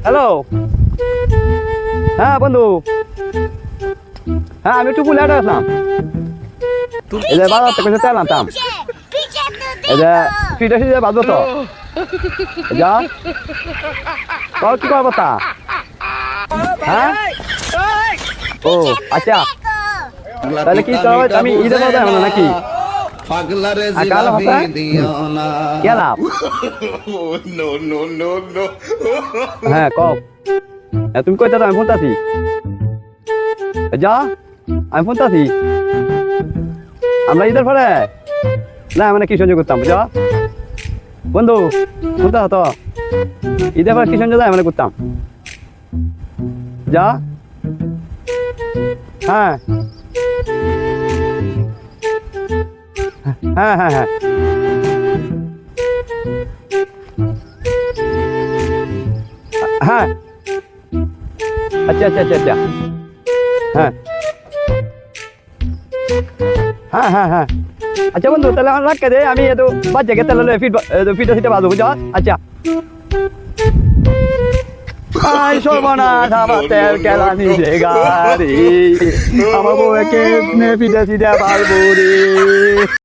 Hello, হ্যাঁ বন্ধু, হ্যাঁ আমি একটু পুলে আসলাম। এই যে বাজার থেকে তেল আনতাম, এই যে ফিট আসি যে বাজবো তো যা তোর কি করবো তা? হ্যাঁ, ও আচ্ছা, তাহলে কি তোর আমি ঈদের বাজার যাবো নাকি? পাগলারে কাল জিলাপি হতা দিও না। কে লাভ? No no no no. হ্যাঁ কব, তুমি কইতা তো আমি ফোন আছি যা, আমি ফোন আছি আমরা ঈদের পরে না মানে কি সহ্য করতাম বুঝা বন্ধু, ফোনটা হতো ঈদের পরে কি সহ্য যায় মানে করতাম যা। হ্যাঁ হ্যাঁ হ্যাঁ হ্যাঁ হ্যাঁ আচ্ছা আচ্ছা আচ্ছা আচ্ছা হ্যাঁ হ্যাঁ হ্যাঁ হ্যাঁ আচ্ছা বন্ধু তাহলে আমার রাখতে দে, আমি এত বাচ্চাকে তাহলে ফিটা ফিটা বাজবো বুঝা। আচ্ছা আই সর্বনাশ, আমার তেল কেলা নিছে গাড়ি, আমার বউকে ফিটা ফিটা পারবো রে।